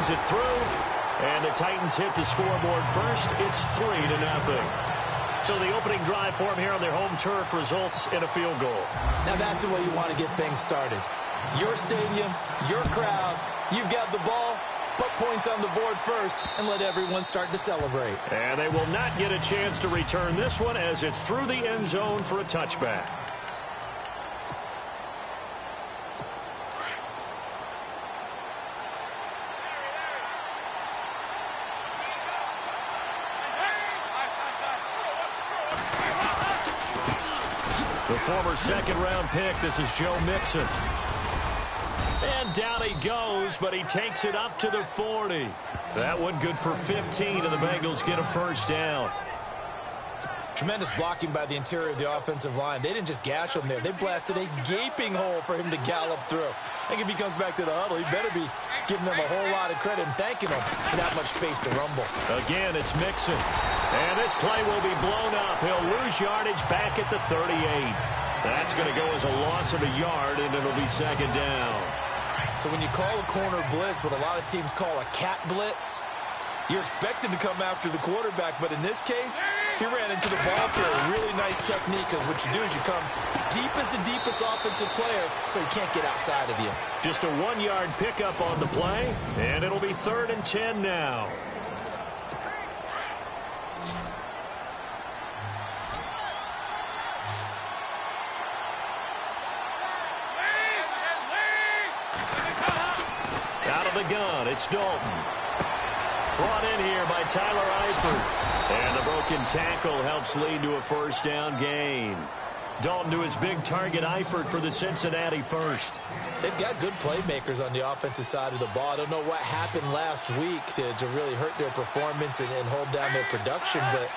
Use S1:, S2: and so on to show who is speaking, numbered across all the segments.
S1: pushes it through, and the Titans hit the scoreboard first. It's 3-0. So the opening drive for them here on their home turf results in a field goal.
S2: Now that's the way you want to get things started. Your stadium, your crowd, you've got the ball, put points on the board first, and let everyone start to celebrate.
S1: And they will not get a chance to return this one as it's through the end zone for a touchback. The former second-round pick, this is Joe Mixon. And down he goes, but he takes it up to the 40. That one good for 15, and the Bengals get a first down.
S2: Tremendous blocking by the interior of the offensive line. They didn't just gash him there. They blasted a gaping hole for him to gallop through. I think if he comes back to the huddle, he better be giving them a whole lot of credit and thanking them for that much space to rumble.
S1: Again, it's Mixon. And this play will be blown up. He'll lose yardage back at the 38. That's going to go as a loss of a yard, and it'll be second down.
S2: So when you call a corner blitz, what a lot of teams call a cat blitz, you're expected to come after the quarterback, but in this case, he ran into the ball carrier. Really nice technique, because what you do is you come deep as the deepest offensive player, so he can't get outside of you.
S1: Just a 1-yard pickup on the play, and it'll be 3rd and 10 now. Out of the gun, it's Dalton. Brought in here by Tyler Eifert. And the broken tackle helps lead to a first down gain. Dalton to his big target, Eifert, for the Cincinnati first.
S2: They've got good playmakers on the offensive side of the ball. I don't know what happened last week to really hurt their performance and hold down their production, but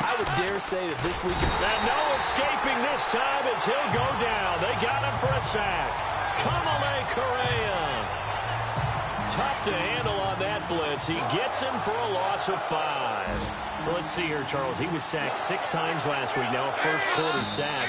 S2: I would dare say that this week...
S1: And no escaping this time as he'll go down. They got him for a sack. Kamale Correa. Tough to handle on that blitz. He gets him for a loss of 5. Well, let's see here, Charles. He was sacked 6 times last week. Now a first-quarter sack.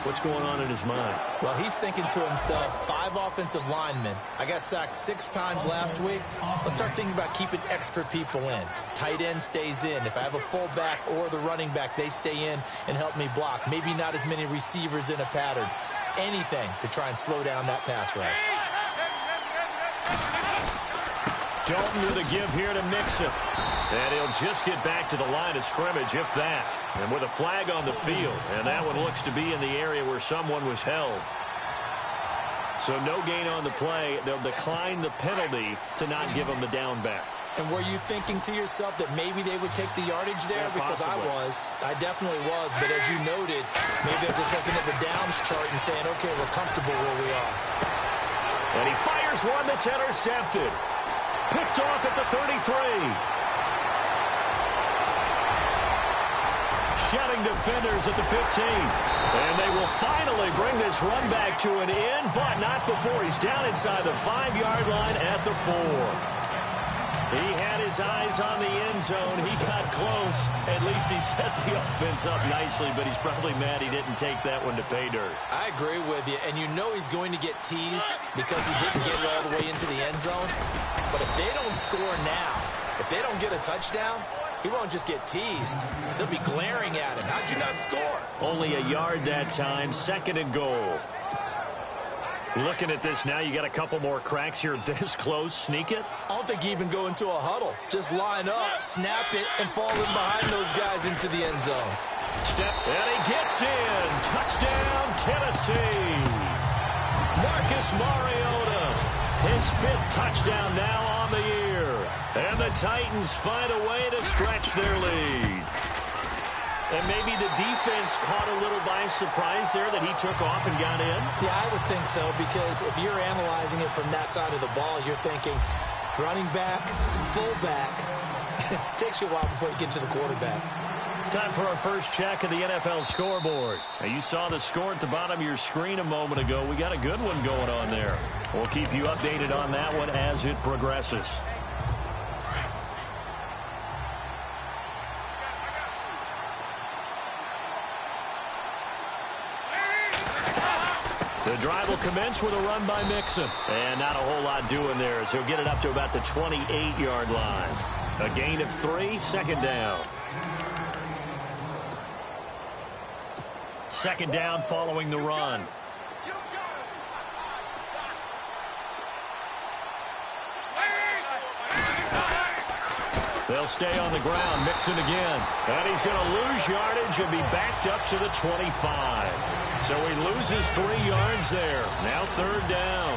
S1: What's going on in his mind?
S2: Well, he's thinking to himself, 5 offensive linemen. I got sacked 6 times last week. Let's start thinking about keeping extra people in. Tight end stays in. If I have a fullback or the running back, they stay in and help me block. Maybe not as many receivers in a pattern. Anything to try and slow down that pass rush.
S1: Dalton with a give here to Mixon. And he'll just get back to the line of scrimmage, if that. And with a flag on the field. And that one looks to be in the area where someone was held. So no gain on the play. They'll decline the penalty to not give him the down back.
S2: And were you thinking to yourself that maybe they would take the yardage there?
S1: Yeah,
S2: because I definitely was. But as you noted, maybe they're just looking at the downs chart and saying, okay, we're comfortable where we are.
S1: And he fires one that's intercepted. Picked off at the 33. Shedding defenders at the 15. And they will finally bring this run back to an end, but not before he's down inside the 5-yard line at the 4. He had his eyes on the end zone. He got close. At least he set the offense up nicely, but he's probably mad he didn't take that one to pay dirt.
S2: I agree with you, and you know he's going to get teased because he didn't get it all the way into the end zone. But if they don't score now, if they don't get a touchdown, he won't just get teased. They'll be glaring at him. How'd you not score?
S1: Only a yard that time, 2nd and goal. Looking at this now, you got a couple more cracks here this close. Sneak it?
S2: I don't think you even go into a huddle. Just line up, snap it, and fall in behind those guys into the end zone.
S1: Step, and he gets in. Touchdown, Tennessee. Marcus Mariota, his 5th touchdown now on the year. And the Titans find a way to stretch their lead. And maybe the defense caught a little by surprise there that he took off and got in?
S2: Yeah, I would think so, because if you're analyzing it from that side of the ball, you're thinking running back, fullback. It takes you a while before you get to the quarterback.
S1: Time for our first check of the NFL scoreboard. Now, you saw the score at the bottom of your screen a moment ago. We got a good one going on there. We'll keep you updated on that one as it progresses. The drive will commence with a run by Mixon. And not a whole lot doing there as he'll get it up to about the 28-yard line. A gain of 3, second down. Second down following the run. They'll stay on the ground. Mixon again. And he's going to lose yardage and be backed up to the 25. So he loses 3 yards there. Now third down.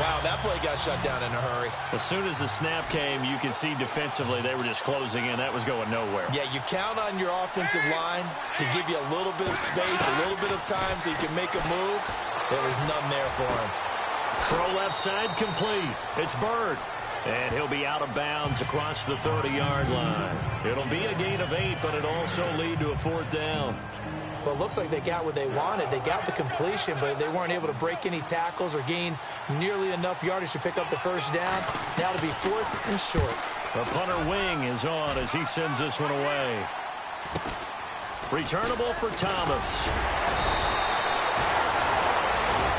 S2: Wow, that play got shut down in a hurry.
S1: As soon as the snap came, you could see defensively they were just closing in. That was going nowhere.
S2: Yeah, you count on your offensive line to give you a little bit of space, a little bit of time so you can make a move. There was none there for him.
S1: Throw left side complete. It's Bird. And he'll be out of bounds across the 30-yard line. It'll be a gain of 8, but it'll also lead to a fourth down.
S2: Well, it looks like they got what they wanted. They got the completion, but they weren't able to break any tackles or gain nearly enough yardage to pick up the first down. Now to be fourth and short.
S1: The punter wing is on as he sends this one away. Returnable for Thomas.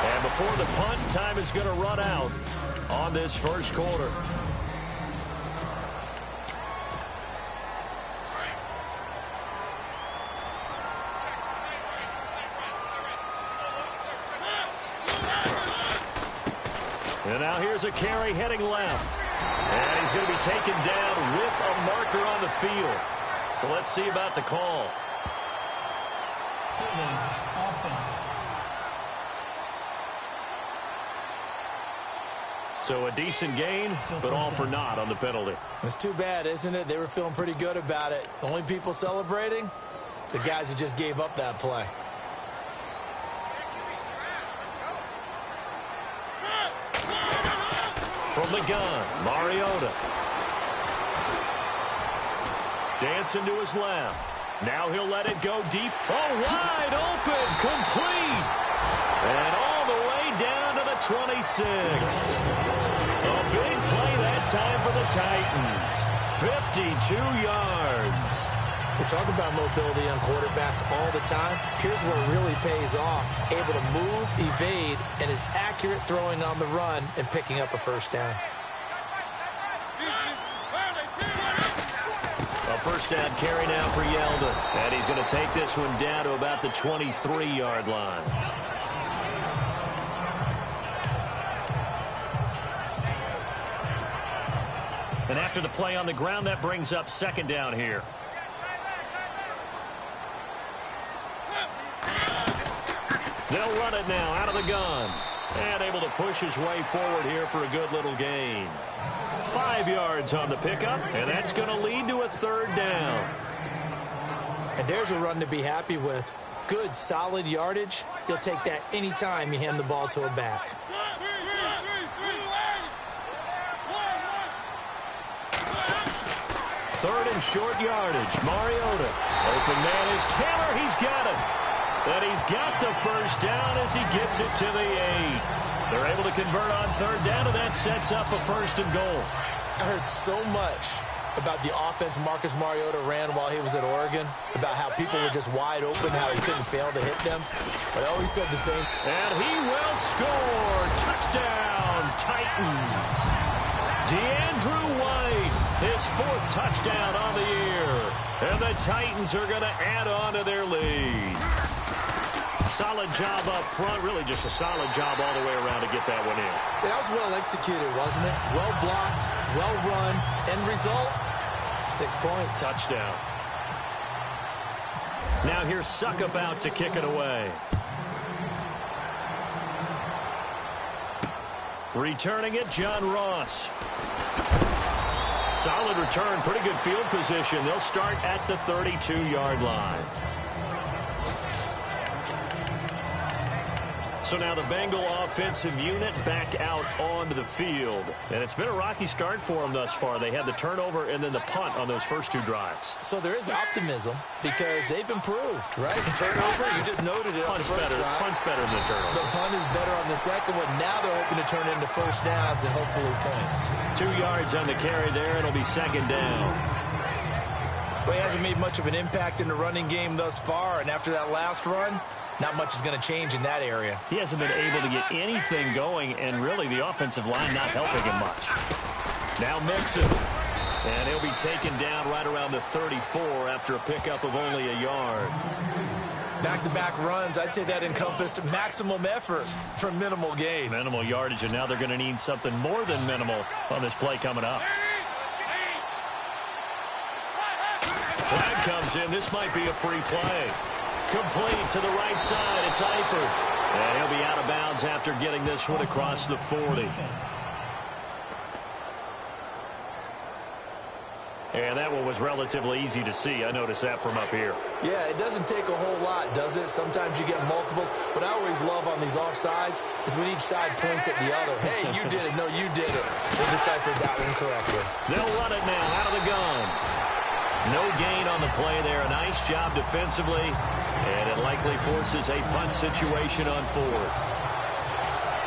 S1: And before the punt, time is going to run out on this first quarter. And now here's a carry heading left. And he's going to be taken down with a marker on the field. So let's see about the call.
S3: Offense.
S1: So a decent gain, but all for naught on the penalty.
S2: It's too bad, isn't it? They were feeling pretty good about it. The only people celebrating, the guys who just gave up that play.
S1: From the gun, Mariota. Dancing to his left. Now he'll let it go deep. Oh, wide open, complete. And all the way down to the 26. A big play that time for the Titans. 52 yards.
S2: We talk about mobility on quarterbacks all the time. Here's where it really pays off. Able to move, evade, and is accurate throwing on the run and picking up a first down.
S1: A first down carry now for Yeldon. And he's going to take this one down to about the 23-yard line. And after the play on the ground, that brings up second down here. They'll run it now out of the gun. And able to push his way forward here for a good little gain. 5 yards on the pickup, and that's going to lead to a third down.
S2: And there's a run to be happy with. Good, solid yardage. You'll take that anytime you hand the ball to a back.
S1: Third and short yardage. Mariota. Open man is Taylor. He's got it. And he's got the first down as he gets it to the 8. They're able to convert on third down, and that sets up a first and goal.
S2: I heard so much about the offense Marcus Mariota ran while he was at Oregon, about how people were just wide open, how he couldn't fail to hit them. But I always said the same.
S1: And he will score. Touchdown, Titans. DeAndrew White, his 4th touchdown on the year. And the Titans are going to add on to their lead. Solid job up front, really just a solid job all the way around to get that one in.
S2: That was well executed, wasn't it? Well blocked, well run. End result, 6 points.
S1: Touchdown. Now here's Suckup out to kick it away. Returning it, John Ross. Solid return, pretty good field position. They'll start at the 32-yard line. So now the Bengal offensive unit back out onto the field. And it's been a rocky start for them thus far. They had the turnover and then the punt on those first 2 drives.
S2: So there is optimism because they've improved, right? The turnover, you just noted it.
S1: Punt's better. Punt's better than the turnover.
S2: The punt is better on the second one. Now they're hoping to turn it into first downs and hopefully points.
S1: 2 yards on the carry there. It'll be second down.
S2: Well, he hasn't made much of an impact in the running game thus far. And after that last run, not much is going to change in that area.
S1: He hasn't been able to get anything going, and really the offensive line not helping him much. Now Mixon. And he'll be taken down right around the 34 after a pickup of only a yard.
S2: Back-to-back runs, I'd say that encompassed maximum effort for minimal gain.
S1: Minimal yardage, and now they're going to need something more than minimal on this play coming up. Flag comes in. This might be a free play. Complete to the right side. It's Eifert. And he'll be out of bounds after getting this one across the 40. And that one was relatively easy to see. I noticed that from up here.
S2: Yeah, it doesn't take a whole lot, does it? Sometimes you get multiples. What I always love on these offsides is when each side points at the other. Hey, you did it. No, you did it. They deciphered that one correctly.
S1: They'll run it now out of the gun. No gain on the play there. A nice job defensively. And it likely forces a punt situation on fourth.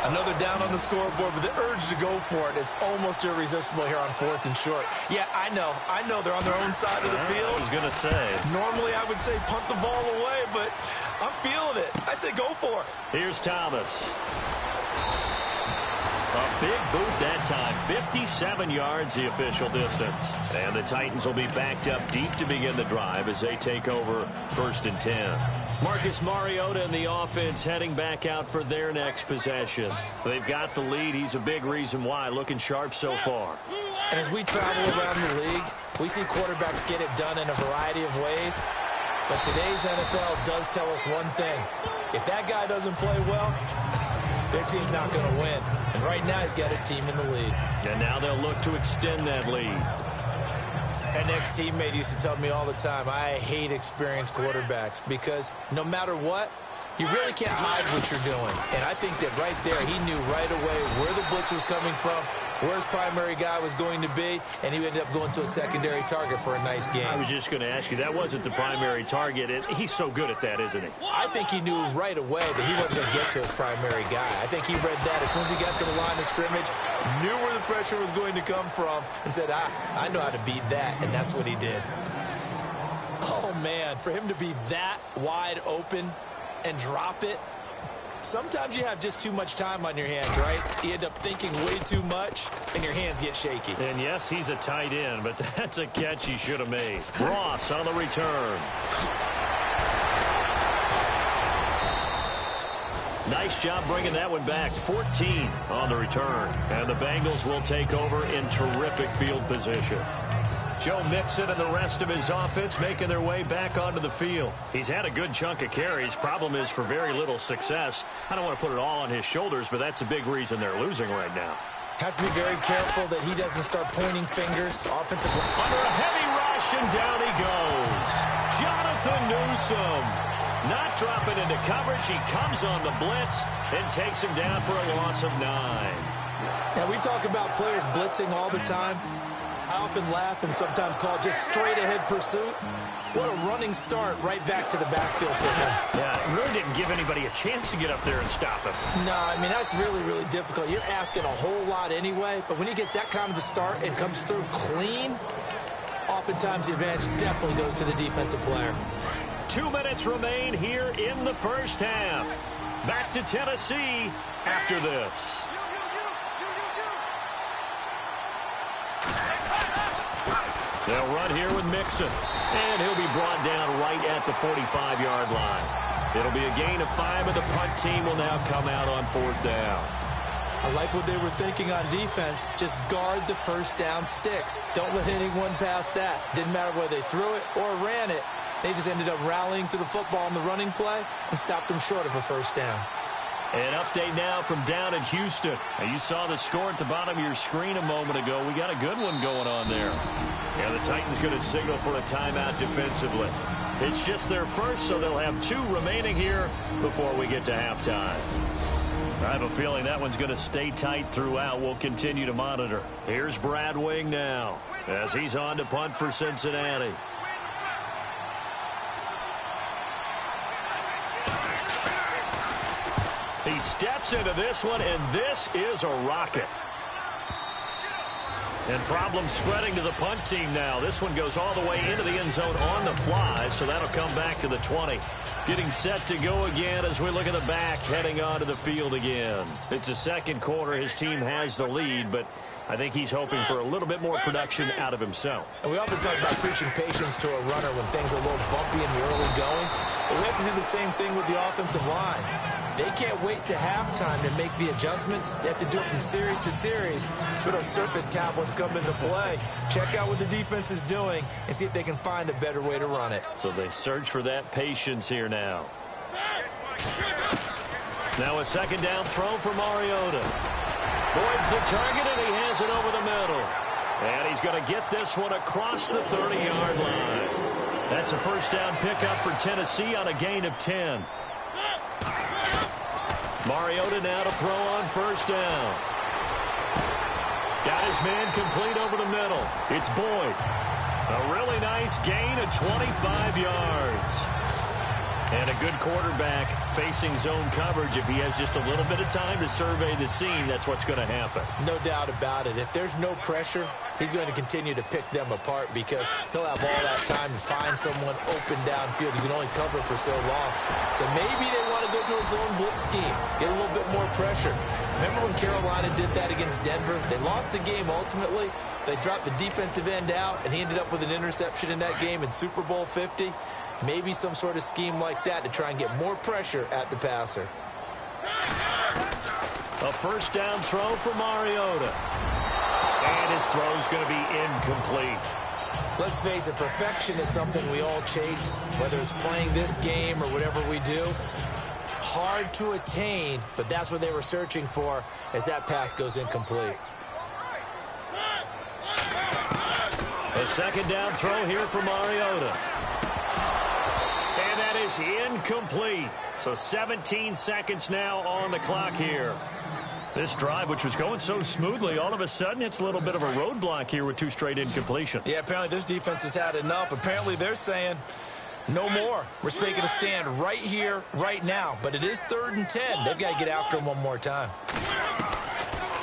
S2: Another down on the scoreboard, but the urge to go for it is almost irresistible here on fourth and short. Yeah, I know they're on their own side of the field.
S1: I was going to say.
S2: Normally I would say punt the ball away, but I'm feeling it. I say go for it.
S1: Here's Thomas. A big boot that time. 57 yards the official distance. And the Titans will be backed up deep to begin the drive as they take over 1st and 10. Marcus Mariota and the offense heading back out for their next possession. They've got the lead. He's a big reason why. Looking sharp so far.
S2: And as we travel around the league, we see quarterbacks get it done in a variety of ways. But today's NFL does tell us one thing. If that guy doesn't play well, their team's not going to win. And right now he's got his team in the lead.
S1: And now they'll look to extend that lead.
S2: An ex-teammate used to tell me all the time, I hate experienced quarterbacks because no matter what, you really can't hide what you're doing. And I think that right there, he knew right away where the blitz was coming from, where his primary guy was going to be, and he ended up going to a secondary target for a nice game.
S1: I was just going to ask you, that wasn't the primary target. He's so good at that, isn't he?
S2: I think he knew right away that he wasn't going to get to his primary guy. I think he read that as soon as he got to the line of scrimmage, knew where the pressure was going to come from, and said, I know how to beat that, and that's what he did. Oh, man, for him to be that wide open and drop it. Sometimes you have just too much time on your hands, right? You end up thinking way too much, and your hands get shaky.
S1: And yes, he's a tight end, but that's a catch he should have made. Ross on the return. Nice job bringing that one back. 14 on the return. And the Bengals will take over in terrific field position. Joe Mixon and the rest of his offense making their way back onto the field. He's had a good chunk of carries. Problem is for very little success. I don't want to put it all on his shoulders, but that's a big reason they're losing right now.
S2: Have to be very careful that he doesn't start pointing fingers. Offensive
S1: under a heavy rush, and down he goes. Jonathan Newsom not dropping into coverage. He comes on the blitz and takes him down for a loss of 9.
S2: Now, we talk about players blitzing all the time. I often laugh and sometimes call it just straight-ahead pursuit. What a running start right back to the backfield for him.
S1: Yeah, it really didn't give anybody a chance to get up there and stop him.
S2: No, I mean, that's really, really difficult. You're asking a whole lot anyway, but when he gets that kind of a start and comes through clean, oftentimes the advantage definitely goes to the defensive player.
S1: 2 minutes remain here in the first half. Back to Tennessee after this. They'll run here with Mixon, and he'll be brought down right at the 45-yard line. It'll be a gain of 5, and the punt team will now come out on 4th down.
S2: I like what they were thinking on defense. Just guard the first down sticks. Don't let anyone pass that. Didn't matter whether they threw it or ran it. They just ended up rallying to the football on the running play and stopped them short of a first down.
S1: An update now from down in Houston. Now, you saw the score at the bottom of your screen a moment ago. We got a good one going on there. And the Titans going to signal for a timeout defensively. It's just their first, so they'll have 2 remaining here before we get to halftime. I have a feeling that one's going to stay tight throughout. We'll continue to monitor. Here's Brad Wing now as he's on to punt for Cincinnati. He steps into this one, and this is a rocket. And problems spreading to the punt team now. This one goes all the way into the end zone on the fly, so that'll come back to the 20. Getting set to go again as we look at the back, heading onto the field again. It's the second quarter. His team has the lead, but I think he's hoping for a little bit more production out of himself.
S2: And we often talk about preaching patience to a runner when things are a little bumpy in the early going. But we have to do the same thing with the offensive line. They can't wait to halftime to make the adjustments. They have to do it from series to series. So those surface tablets come into play. Check out what the defense is doing and see if they can find a better way to run it.
S1: So they search for that patience here now. Now a second down throw for Mariota. Boyd's the target, and he has it over the middle. And he's going to get this one across the 30-yard line. That's a first down pickup for Tennessee on a gain of 10. Mariota now to throw on first down. Got his man complete over the middle. It's Boyd. A really nice gain of 25 yards. And a good quarterback facing zone coverage. If he has just a little bit of time to survey the scene, that's what's going to happen.
S2: No doubt about it. If there's no pressure, he's going to continue to pick them apart because he'll have all that time to find someone open downfield. You can only cover for so long. So maybe they want to go to a zone blitz scheme, get a little bit more pressure. Remember when Carolina did that against Denver? They lost the game ultimately. They dropped the defensive end out, and he ended up with an interception in that game in Super Bowl 50. Maybe some sort of scheme like that to try and get more pressure at the passer.
S1: A first down throw for Mariota. And his throw's going to be incomplete.
S2: Let's face it, perfection is something we all chase, whether it's playing this game or whatever we do. Hard to attain, but that's what they were searching for as that pass goes incomplete.
S1: A second down throw here for Mariota. And that is incomplete. So 17 seconds now on the clock here. This drive, which was going so smoothly, all of a sudden it's a little bit of a roadblock here with two straight incompletions.
S2: Yeah, apparently this defense has had enough. Apparently they're saying no more. We're making a stand right here, right now. But it is 3rd and 10. They've got to get after him one more time.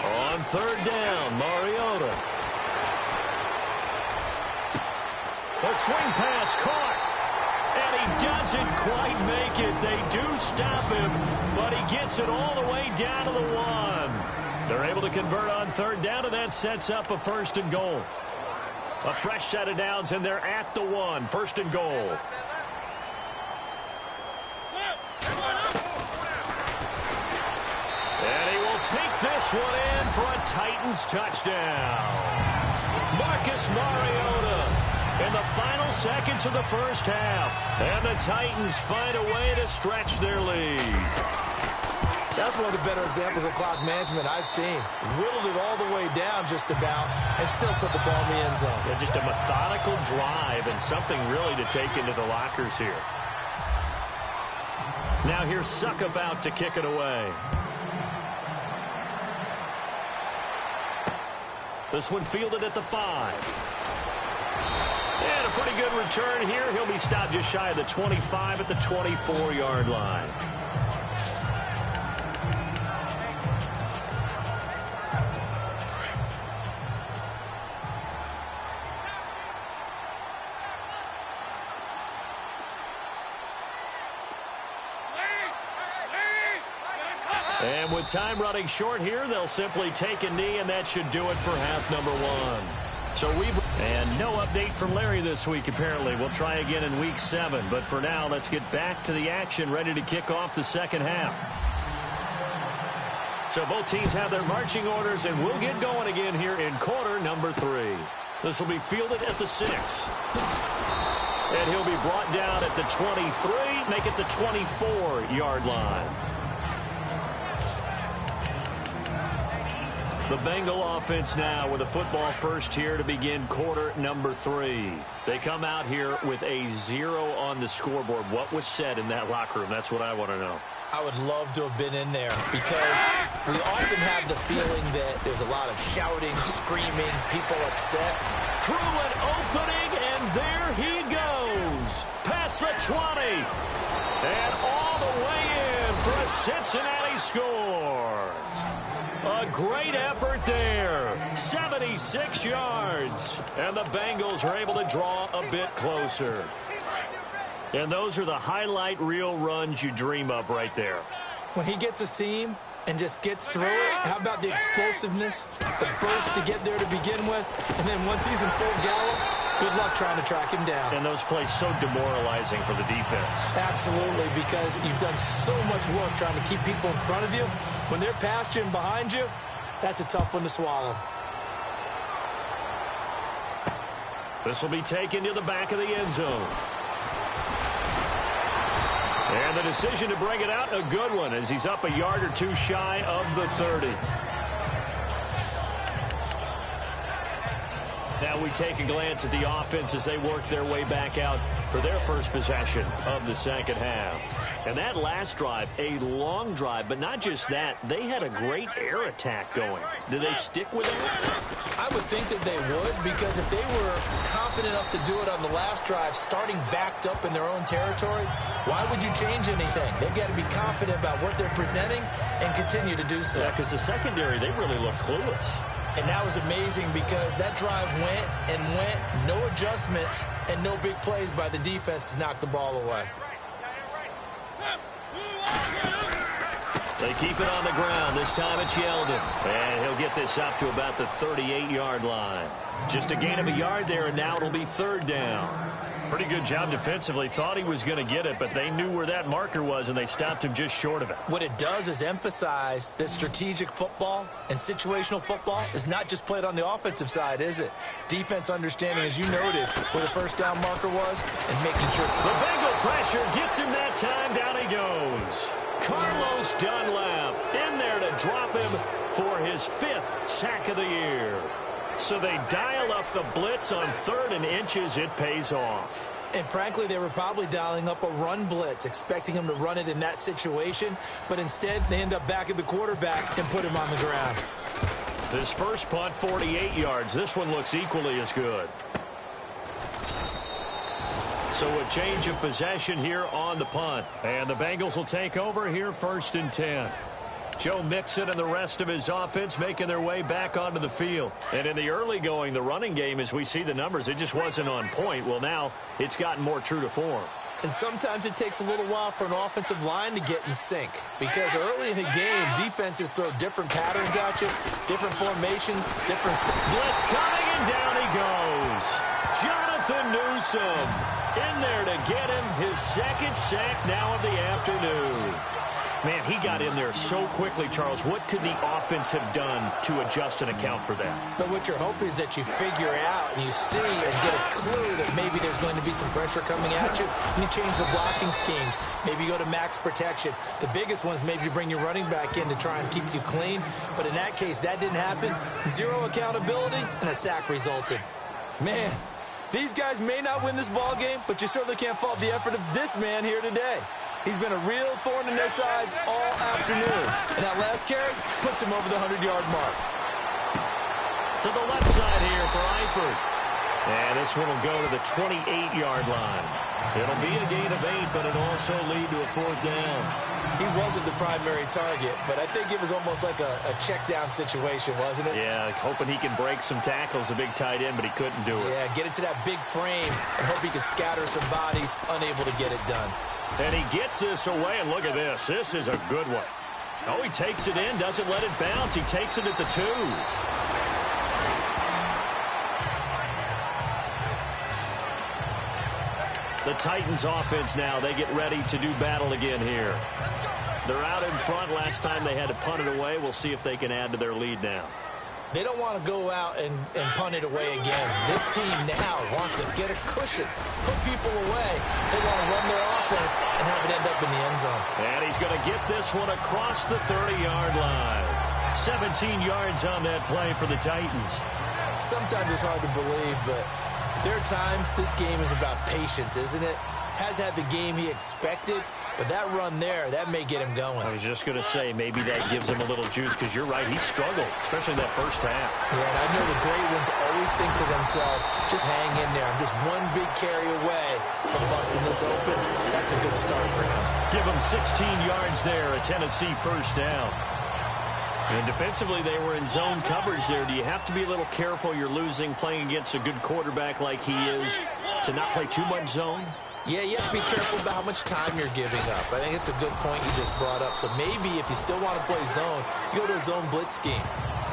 S1: On third down, Mariota. A swing pass caught. And he doesn't quite make it. They do stop him, but he gets it all the way down to the 1. They're able to convert on third down, and that sets up a 1st and goal. A fresh set of downs, and they're at the 1. 1st and goal. And he will take this one in for a Titans touchdown. Marcus Mariota in the final seconds of the first half. And the Titans find a way to stretch their lead.
S2: That's one of the better examples of clock management I've seen. Whittled it all the way down just about and still put the ball in the end zone.
S1: Yeah, just a methodical drive and something really to take into the lockers here. Now here's Suck about to kick it away. This one fielded at the 5. And a pretty good return here. He'll be stopped just shy of the 25 at the 24-yard line. And with time running short here, they'll simply take a knee, and that should do it for half number 1. And no update from Larry this week, apparently. We'll try again in week 7. But for now, let's get back to the action, ready to kick off the second half. So both teams have their marching orders, and we'll get going again here in quarter number 3. This will be fielded at the 6. And he'll be brought down at the 23, make it the 24-yard line. The Bengal offense now with a football first here to begin quarter number 3. They come out here with a 0 on the scoreboard. What was said in that locker room? That's what I want to know.
S2: I would love to have been in there because we often have the feeling that there's a lot of shouting, screaming, people upset.
S1: Through an opening, and there he goes. Past the 20. And all the way in for a Cincinnati score. A great effort there. 76 yards. And the Bengals are able to draw a bit closer. And those are the highlight reel runs you dream of right there.
S2: When he gets a seam and just gets through it, how about the explosiveness, the burst to get there to begin with, and then once he's in full gallop, good luck trying to track him down.
S1: And those plays so demoralizing for the defense.
S2: Absolutely, because you've done so much work trying to keep people in front of you. When they're past you and behind you, that's a tough one to swallow.
S1: This will be taken to the back of the end zone. And the decision to bring it out, a good one, as he's up a yard or two shy of the 30. Now we take a glance at the offense as they work their way back out for their first possession of the second half. And that last drive, a long drive, but not just that, they had a great air attack going. Do they stick with it?
S2: I would think that they would, because if they were confident enough to do it on the last drive, starting backed up in their own territory, why would you change anything? They've got to be confident about what they're presenting and continue to do so.
S1: Yeah, because the secondary, they really look clueless.
S2: And that was amazing because that drive went and went, no adjustments and no big plays by the defense to knock the ball away.
S1: They keep it on the ground. This time it's Yeldon. And he'll get this up to about the 38-yard line. Just a gain of a yard there, and now it'll be third down. Pretty good job defensively. Thought he was going to get it, but they knew where that marker was, and they stopped him just short of it.
S2: What it does is emphasize that strategic football and situational football is not just played on the offensive side, is it? Defense understanding, as you noted, where the first down marker was and making sure.
S1: The Bengal pressure gets him that time. Down he goes. Carlos Dunlap in there to drop him for his 5th sack of the year. So they dial up the blitz on 3rd and inches. It pays off.
S2: And frankly, they were probably dialing up a run blitz, expecting him to run it in that situation. But instead, they end up backing the quarterback and put him on the ground.
S1: This first punt, 48 yards. This one looks equally as good. So a change of possession here on the punt. And the Bengals will take over here 1st and 10. Joe Mixon and the rest of his offense making their way back onto the field. And in the early going, the running game, as we see the numbers, it just wasn't on point. Well, now it's gotten more true to form.
S2: And sometimes it takes a little while for an offensive line to get in sync. Because early in the game, defenses throw different patterns at you, different formations, different.
S1: Blitz coming, and down he goes. Jonathan Newsom in there to get him his 2nd sack now of the afternoon. Man, he got in there so quickly, Charles. What could the offense have done to adjust and account for that?
S2: But what you're hoping is that you figure out and you see and get a clue that maybe there's going to be some pressure coming at you, and you change the blocking schemes. Maybe you go to max protection. The biggest one is maybe you bring your running back in to try and keep you clean. But in that case, that didn't happen. 0 accountability, and a sack resulted. Man, these guys may not win this ball game, but you certainly can't fault the effort of this man here today. He's been a real thorn in their sides all afternoon. And that last carry puts him over the 100-yard mark.
S1: To the left side here for Eifert. And this one will go to the 28-yard line. It'll be a gain of 8, but it'll also lead to a 4th down.
S2: He wasn't the primary target, but I think it was almost like a check down situation, wasn't it?
S1: Yeah, hoping he can break some tackles, a big tight end, but he couldn't do it.
S2: Yeah, get into that big frame and hope he can scatter some bodies, unable to get it done.
S1: And he gets this away, and look at this. This is a good one. Oh, he takes it in, doesn't let it bounce. He takes it at the 2. The Titans offense now, they get ready to do battle again here. They're out in front. Last time they had to punt it away. We'll see if they can add to their lead now.
S2: They don't want to go out and punt it away again. This team now wants to get a cushion, put people away. They want to run their offense and have it end up in the end zone.
S1: And he's going to get this one across the 30-yard line. 17 yards on that play for the Titans.
S2: Sometimes it's hard to believe, but there are times this game is about patience, isn't it? Has had the game he expected, but that run there, that may get him going.
S1: I was just going to say, maybe that gives him a little juice, because you're right, he struggled, especially that first half.
S2: Yeah, and I know the great ones always think to themselves, just hang in there. I'm just one big carry away from busting this open. That's a good start for him.
S1: Give him 16 yards there, a Tennessee first down. And defensively, they were in zone coverage there. Do you have to be a little careful? You're losing playing against a good quarterback like he is to not play too much zone?
S2: Yeah, you have to be careful about how much time you're giving up. I think it's a good point you just brought up. So maybe if you still want to play zone, you go to a zone blitz scheme.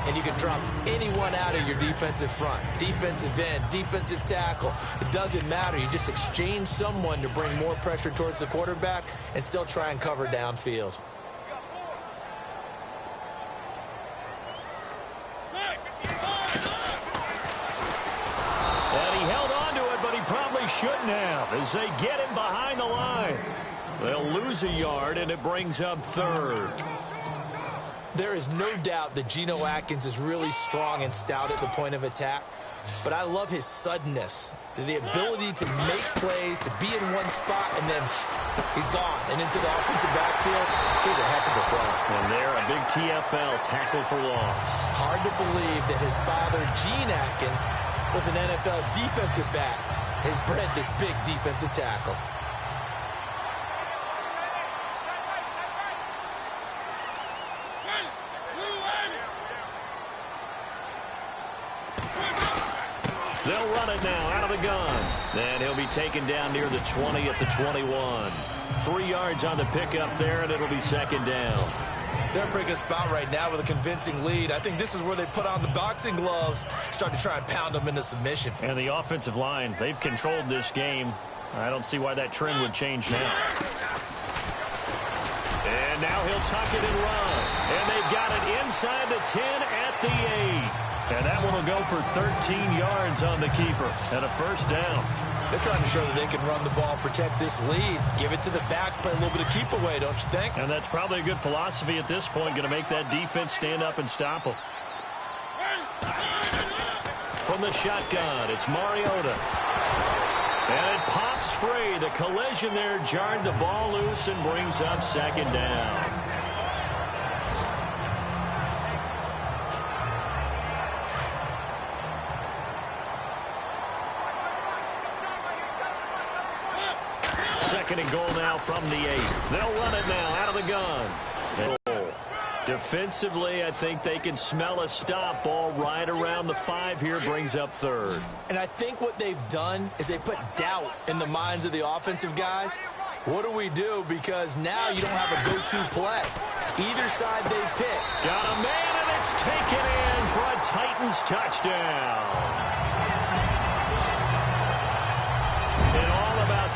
S2: And you can drop anyone out of your defensive front. Defensive end, defensive tackle. It doesn't matter. You just exchange someone to bring more pressure towards the quarterback and still try and cover downfield.
S1: And he held on to it, but he probably shouldn't have as they get him behind the line. They'll lose a yard, and it brings up third.
S2: There is no doubt that Geno Atkins is really strong and stout at the point of attack, but I love his suddenness, the ability to make plays, to be in one spot, and then he's gone. And into the offensive backfield, he's a heck of a play.
S1: And there, a big TFL tackle for loss.
S2: Hard to believe that his father, Gene Atkins, was an NFL defensive back. Has bred this big defensive tackle.
S1: They'll run it now out of the gun. And he'll be taken down near the 20 at the 21. 3 yards on the pickup there, and it'll be second down.
S2: They're in a pretty good spot right now with a convincing lead. I think this is where they put on the boxing gloves, start to try and pound them into submission.
S1: And the offensive line, they've controlled this game. I don't see why that trend would change now. And now he'll tuck it and run. And they've got it inside the 10 at the 8. And that one will go for 13 yards on the keeper and a first down.
S2: They're trying to show that they can run the ball, protect this lead, give it to the backs, play a little bit of keep away, don't you think?
S1: And that's probably a good philosophy at this point, going to make that defense stand up and stop them. From the shotgun, it's Mariota. And it pops free. The collision there jarred the ball loose and brings up second down. Second and goal now from the 8. They'll run it now out of the gun. Defensively, I think they can smell a stop. Ball right around the 5 here, brings up third.
S2: And I think what they've done is they put doubt in the minds of the offensive guys. What do we do? Because now you don't have a go-to play. Either side they pick.
S1: Got a man, and it's taken in for a Titans touchdown.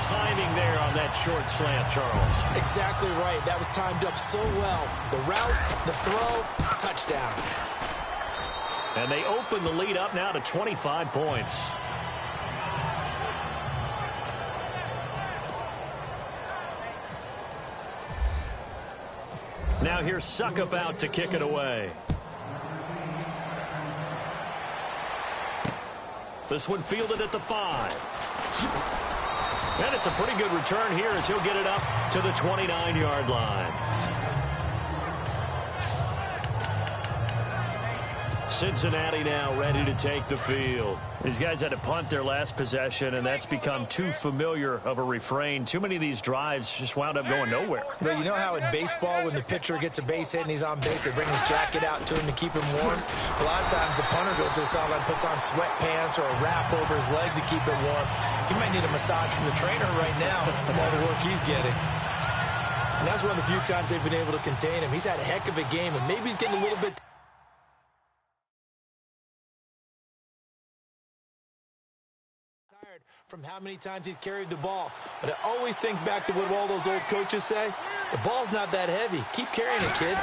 S1: Timing there on that short slant, Charles.
S2: Exactly right. That was timed up so well. The route, the throw, touchdown.
S1: And they open the lead up now to 25 points. Now here's Suckup out to kick it away. This one fielded at the 5. And it's a pretty good return here as he'll get it up to the 29-yard line. Cincinnati now ready to take the field. These guys had to punt their last possession, and that's become too familiar of a refrain. Too many of these drives just wound up going nowhere.
S2: But you know how in baseball, when the pitcher gets a base hit and he's on base, they bring his jacket out to him to keep him warm? A lot of times the punter goes to the sideline, puts on sweatpants or a wrap over his leg to keep it warm. He might need a massage from the trainer right now from all the work he's getting. And that's one of the few times they've been able to contain him. He's had a heck of a game, and maybe he's getting a little bit tired from how many times he's carried the ball. But I always think back to what all those old coaches say. The ball's not that heavy. Keep carrying it, kid.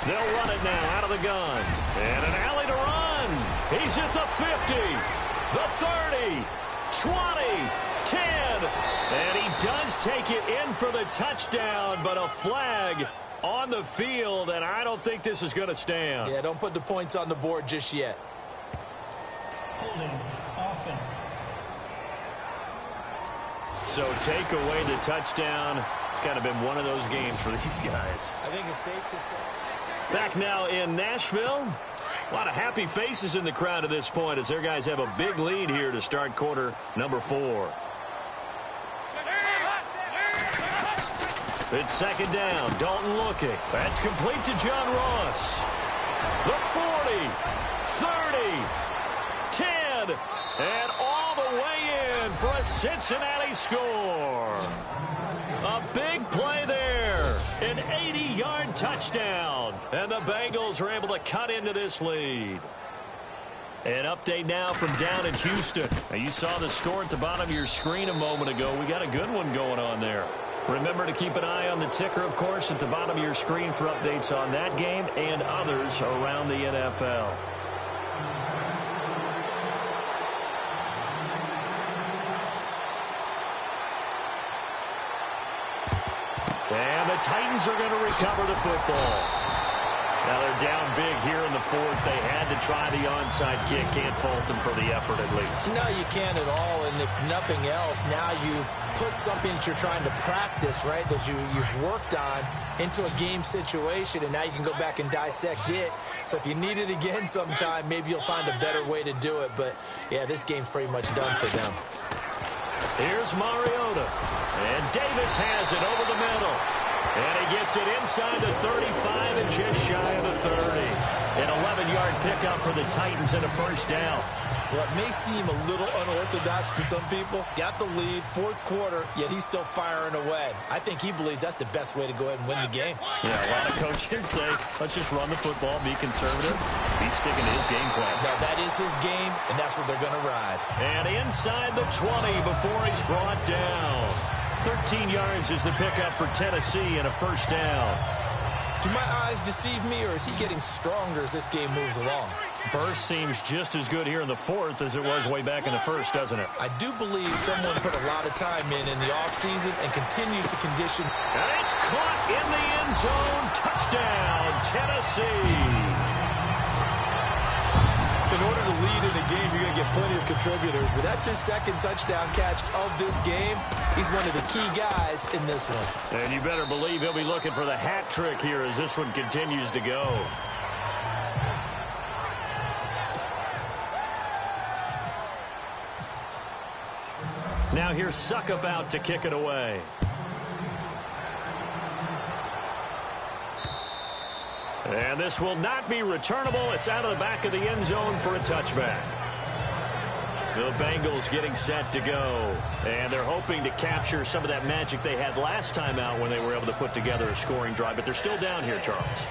S1: They'll run it now out of the gun. And an alley to run. He's at the 50, the 30, 20, 10. And he does take it in for the touchdown, but a flag on the field, and I don't think this is going to stand.
S2: Yeah, don't put the points on the board just yet.
S3: Holding offense.
S1: So take away the touchdown. It's kind of been one of those games for these guys.
S2: I think it's safe to say.
S1: Back now in Nashville. A lot of happy faces in the crowd at this point as their guys have a big lead here to start quarter number 4. It's second down. Dalton looking. That's complete to John Ross. The 40, 30, 10, and all the way in for a Cincinnati score. A big play there. An 80-yard touchdown. And the Bengals are able to cut into this lead. An update now from down in Houston. Now, you saw the score at the bottom of your screen a moment ago. We got a good one going on there. Remember to keep an eye on the ticker, of course, at the bottom of your screen for updates on that game and others around the NFL. And the Titans are going to recover the football. Now they're down big here in the fourth. They had to try the onside kick. Can't fault them for the effort at least.
S2: No, you can't at all. And if nothing else, now you've put something that you're trying to practice, right, that you've worked on into a game situation, and now you can go back and dissect it. So if you need it again sometime, maybe you'll find a better way to do it. But, yeah, this game's pretty much done for them.
S1: Here's Mariota. And Davis has it over the middle. And he gets it inside the 35 and just shy of the 30. An 11-yard pickup for the Titans and a first down.
S2: Well, it may seem a little unorthodox to some people. Got the lead, fourth quarter, yet he's still firing away. I think he believes that's the best way to go ahead and win the game.
S1: Yeah, a lot of coaches say, let's just run the football, be conservative. He's sticking to his game plan.
S2: No, that is his game, and that's what they're going to ride.
S1: And inside the 20 before he's brought down. 13 yards is the pickup for Tennessee and a first down.
S2: Do my eyes deceive me, or is he getting stronger as this game moves along?
S1: Burst seems just as good here in the fourth as it was way back in the first, doesn't it?
S2: I do believe someone put a lot of time in the offseason and continues to condition.
S1: And it's caught in the end zone. Touchdown, Tennessee.
S2: In order to lead in a game, you're going to get plenty of contributors, but that's his second touchdown catch of this game. He's one of the key guys in this one.
S1: And you better believe he'll be looking for the hat trick here as this one continues to go. Now here's Suckup out to kick it away. And this will not be returnable. It's out of the back of the end zone for a touchback. The Bengals getting set to go. And they're hoping to capture some of that magic they had last time out when they were able to put together a scoring drive. But they're still down here, Charles.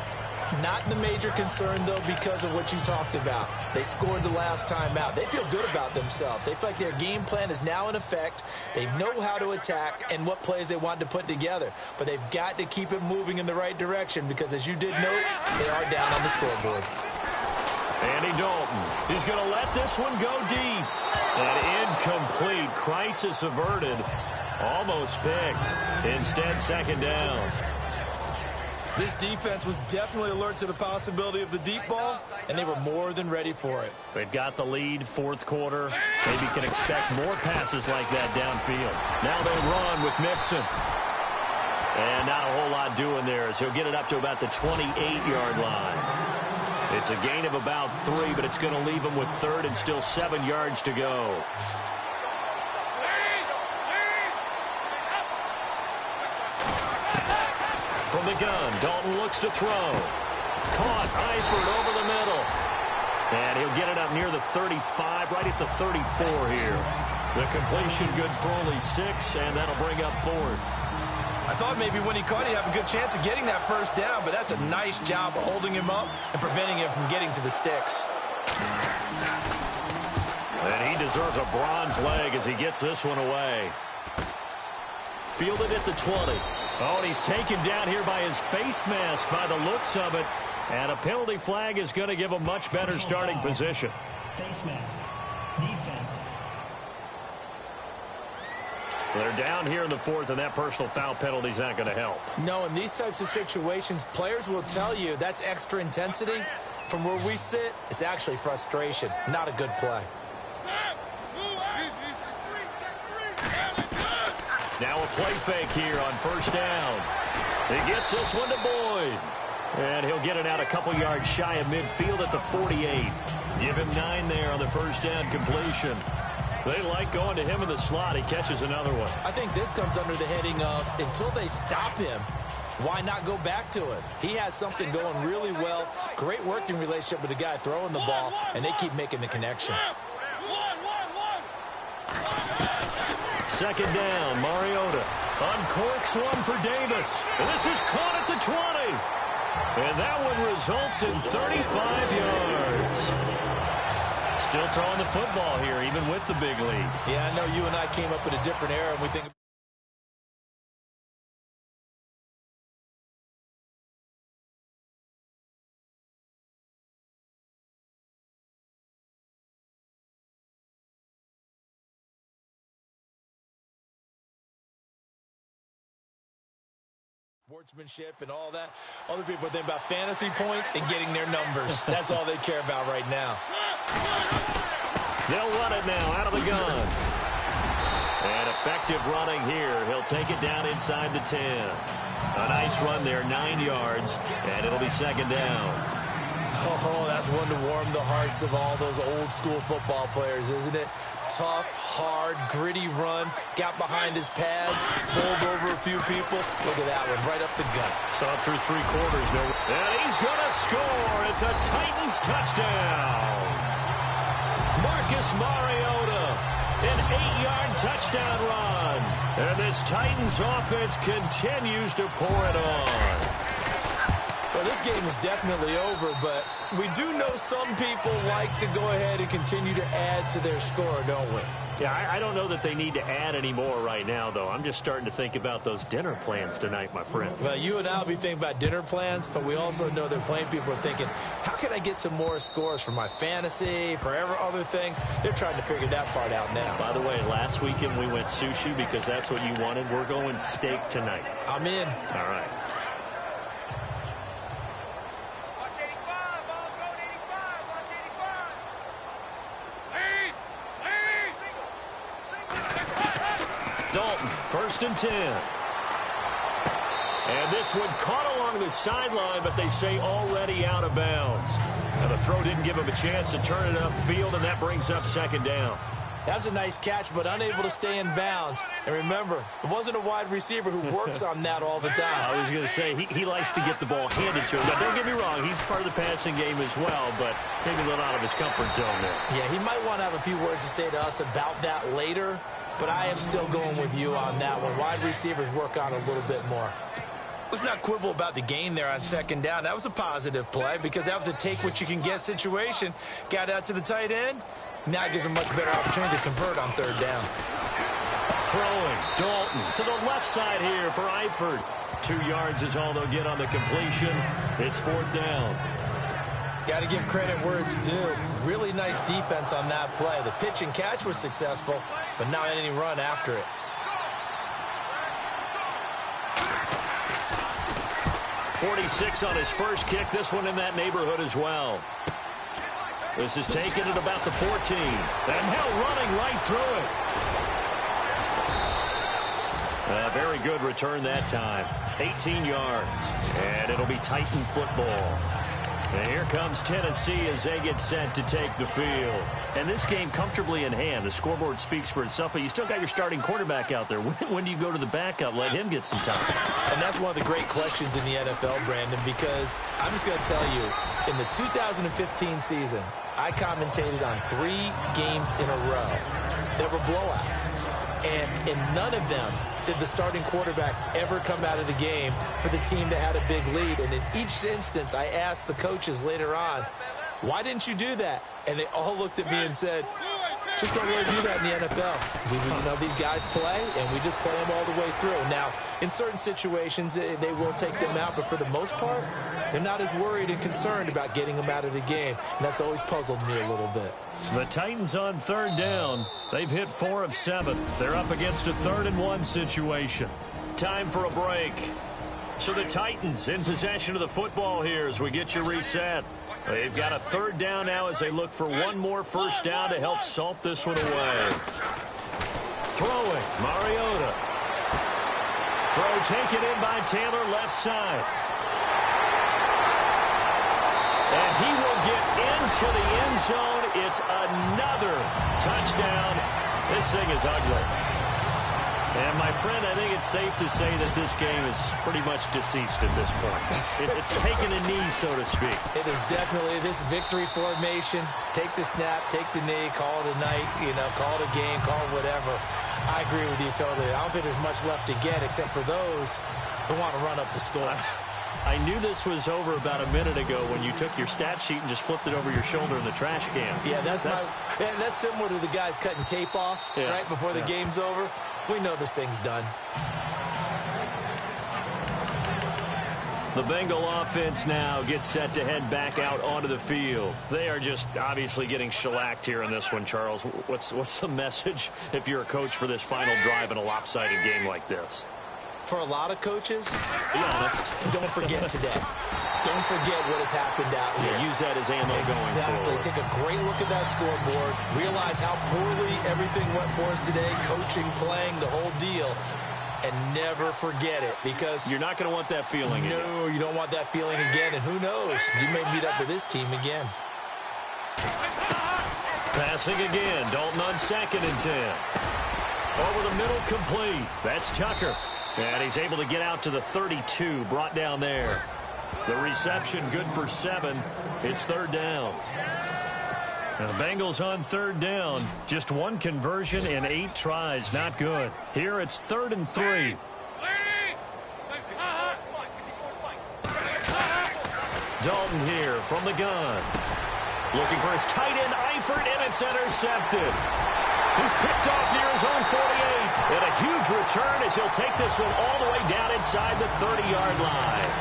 S2: Not the major concern, though, because of what you talked about. They scored the last time out. They feel good about themselves. They feel like their game plan is now in effect. They know how to attack and what plays they want to put together. But they've got to keep it moving in the right direction because, as you did note, they are down on the scoreboard.
S1: Andy Dalton is going to let this one go deep. And incomplete. Crisis averted. Almost picked. Instead, second down.
S2: This defense was definitely alert to the possibility of the deep ball, and they were more than ready for it.
S1: They've got the lead, fourth quarter. Maybe can expect more passes like that downfield. Now they run with Mixon. And not a whole lot doing there as he'll get it up to about the 28-yard line. It's a gain of about 3, but it's going to leave him with third and still 7 yards to go. From the gun, Dalton looks to throw. Caught, Eifert over the middle. And he'll get it up near the 35, right at the 34 here. The completion good for only 6, and that'll bring up fourth.
S2: I thought maybe when he caught, he'd have a good chance of getting that first down, but that's a nice job of holding him up and preventing him from getting to the sticks.
S1: And he deserves a bronze leg as he gets this one away. Fielded at the 20. Oh, and he's taken down here by his face mask by the looks of it. And a penalty flag is going to give a much better starting position.
S3: Face mask. Defense.
S1: They're down here in the fourth, and that personal foul penalty is not going to help.
S2: No, in these types of situations, players will tell you that's extra intensity. From where we sit, it's actually frustration, not a good play.
S1: Now a play fake here on first down. He gets this one to Boyd. And he'll get it out a couple yards shy of midfield at the 48. Give him 9 there on the first down completion. They like going to him in the slot. He catches another one.
S2: I think this comes under the heading of until they stop him, why not go back to it? He has something going really well. Great working relationship with the guy throwing the ball, and they keep making the connection.
S1: second down. Mariota uncorks one for Davis. And this is caught at the 20. And that one results in 35 yards. Still throwing the football here, even with the big lead.
S2: Yeah, I know you and I came up in a different era, and we think sportsmanship and all that. Other people are thinking about fantasy points and getting their numbers. That's all they care about right now.
S1: They'll run it now out of the gun. And effective running here. He'll take it down inside the 10. A nice run there, 9 yards, and it'll be second down.
S2: Oh, that's one to warm the hearts of all those old school football players, isn't it? Tough, hard, gritty run. Got behind his pads, bowled over a few people. Look at that one, right up the gut.
S1: Saw it through 3 quarters. No. And he's going to score. It's a Titans touchdown. Marcus Mariota, an 8-yard touchdown run. And this Titans offense continues to pour it on.
S2: Well, this game is definitely over, but we do know some people like to go ahead and continue to add to their score, don't we?
S1: Yeah, I don't know that they need to add any more right now, though. I'm just starting to think about those dinner plans tonight, my friend.
S2: Well, you and I will be thinking about dinner plans, but we also know they're playing people are thinking, how can I get some more scores for my fantasy, for other things? They're trying to figure that part out now.
S1: By the way, last weekend we went sushi because that's what you wanted. We're going steak tonight.
S2: I'm in.
S1: All right. Dalton, 1st and 10. And this one caught along the sideline, but they say already out of bounds. And the throw didn't give him a chance to turn it upfield, and that brings up second down.
S2: That was a nice catch, but unable to stay in bounds. And remember, it wasn't a wide receiver who works on that all the time.
S1: I was going to say, he likes to get the ball handed to him. Now, don't get me wrong, he's part of the passing game as well, but maybe a little out of his comfort zone there.
S2: Yeah, he might want to have a few words to say to us about that later, but I am still going with you on that one. Wide receivers work on a little bit more. Let's not quibble about the gain there on second down. That was a positive play because that was a take-what-you-can-get situation. Got out to the tight end. Now it gives him a much better opportunity to convert on third down.
S1: Throwing, Dalton to the left side here for Eifert. 2 yards is all they'll get on the completion. It's 4th down.
S2: Got to give credit where it's due. Really nice defense on that play. The pitch and catch was successful, but not any run after it.
S1: .46 on his first kick. This one in that neighborhood as well. This is taken at about the 14. And now running right through it. A very good return that time. 18 yards. And it'll be Titan football. And here comes Tennessee as they get set to take the field. And this game comfortably in hand. The scoreboard speaks for itself, but you still got your starting quarterback out there. When do you go to the backup? Let him get some time.
S2: And that's one of the great questions in the NFL, Brandon, because I'm just going to tell you, in the 2015 season, I commentated on 3 games in a row. There were blowouts. And in none of them did the starting quarterback ever come out of the game for the team that had a big lead. And in each instance, I asked the coaches later on, why didn't you do that? And they all looked at me and said, just don't really do that in the NFL. These guys play, and we just play them all the way through. Now, in certain situations, they will take them out, but for the most part, they're not as worried and concerned about getting them out of the game. And that's always puzzled me a little bit.
S1: The Titans on third down. They've hit 4 of 7. They're up against a 3rd and 1 situation. Time for a break. So the Titans in possession of the football here as we get you reset. They've got a 3rd down now as they look for one more first down to help salt this one away. Throwing, Mariota. Throw taken in by Taylor, left side. And he will get into the end zone. It's another touchdown. This thing is ugly. And, my friend, I think it's safe to say that this game is pretty much deceased at this point. It's taken a knee, so to speak.
S2: It is definitely this victory formation. Take the snap, take the knee, call it a night, call it a game, call it whatever. I agree with you totally. I don't think there's much left to get except for those who want to run up the score.
S1: I knew this was over about a minute ago when you took your stat sheet and just flipped it over your shoulder in the trash can.
S2: Yeah, that's similar to the guys cutting tape off right before the game's over. We know this thing's done.
S1: The Bengal offense now gets set to head back out onto the field. They are just obviously getting shellacked here in this one, Charles. What's the message if you're a coach for this final drive in a lopsided game like this?
S2: For a lot of coaches,
S1: be honest,
S2: don't forget today. Don't forget what has happened out here.
S1: Yeah, use that as ammo going forward.
S2: Take a great look at that scoreboard. Realize how poorly everything went for us today. Coaching, playing, the whole deal. And never forget it, because
S1: you're not going to want that feeling again.
S2: No, you don't want that feeling again. And who knows? You may meet up with this team again.
S1: Passing again. Dalton on 2nd and 10. Over the middle, complete. That's Tucker. And he's able to get out to the 32, brought down there. The reception good for 7. It's 3rd down. And the Bengals on 3rd down. Just 1 conversion in 8 tries. Not good. Here it's 3rd and 3. Dalton here from the gun. Looking for his tight end, Eifert, and it's intercepted. He's picked off near his own 48. And a huge return as he'll take this one all the way down inside the 30-yard line.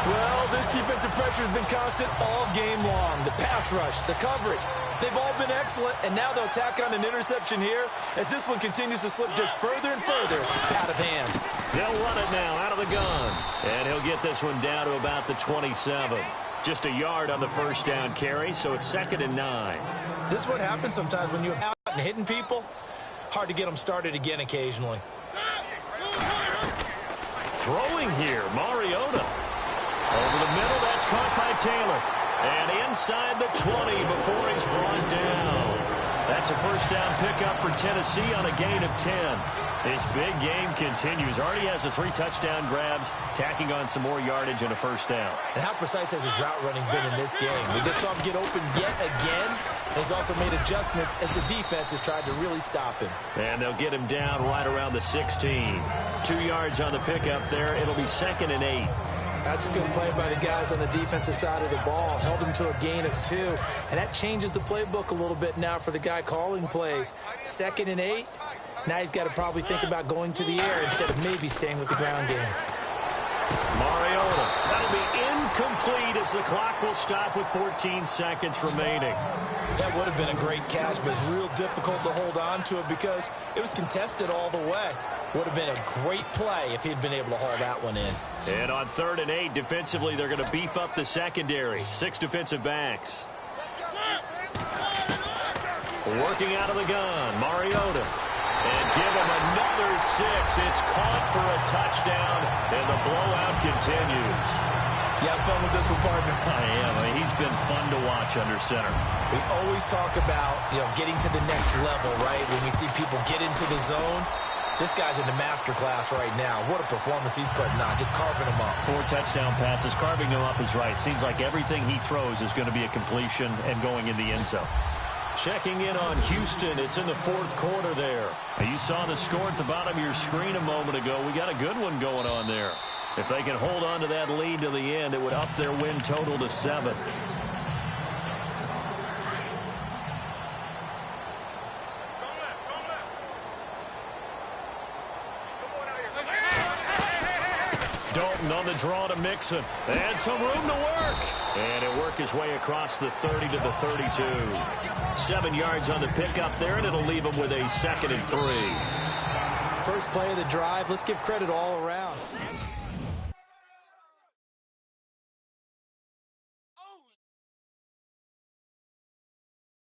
S2: Well, this defensive pressure has been constant all game long. The pass rush, the coverage, they've all been excellent. And now they'll tack on an interception here as this one continues to slip just further and further out of hand.
S1: They'll run it now out of the gun. And he'll get this one down to about the 27. Just a yard on the first down carry, so it's 2nd and 9.
S2: This is what happens sometimes when you're out and hitting people. Hard to get them started again occasionally.
S1: Throwing here, Mariota. Over the middle, that's caught by Taylor. And inside the 20 before he's brought down. That's a first down pickup for Tennessee on a gain of 10. His big game continues. Already has the 3 touchdown grabs, tacking on some more yardage and a first down.
S2: And how precise has his route running been in this game? We just saw him get open yet again. And he's also made adjustments as the defense has tried to really stop him.
S1: And they'll get him down right around the 16. 2 yards on the pickup there. It'll be 2nd and 8.
S2: That's a good play by the guys on the defensive side of the ball. Held him to a gain of 2. And that changes the playbook a little bit now for the guy calling plays. 2nd and 8. Now he's got to probably think about going to the air instead of maybe staying with the ground game.
S1: Mariota. That'll be incomplete as the clock will stop with 14 seconds remaining.
S2: That would have been a great catch, but it's real difficult to hold on to it because it was contested all the way. Would have been a great play if he'd been able to haul that one in.
S1: And on 3rd and 8, defensively, they're going to beef up the secondary. 6 defensive backs. Working out of the gun, Mariota. And give him another 6. It's caught for a touchdown, and the blowout continues.
S2: You have fun with this one, partner?
S1: I am. I mean, he's been fun to watch under center.
S2: We always talk about, getting to the next level, right? When we see people get into the zone, this guy's in the master class right now. What a performance he's putting on, just carving them up.
S1: 4 touchdown passes. Carving them up is right. Seems like everything he throws is going to be a completion and going in the end zone. Checking in on Houston. It's in the 4th quarter there. You saw the score at the bottom of your screen a moment ago. We got a good one going on there. If they can hold on to that lead to the end, it would up their win total to 7. Dalton on the draw to Mixon. And some room to work. And he'll work his way across the 30 to the 32. 7 yards on the pickup there, and it'll leave him with a 2nd and 3.
S2: First play of the drive. Let's give credit all around.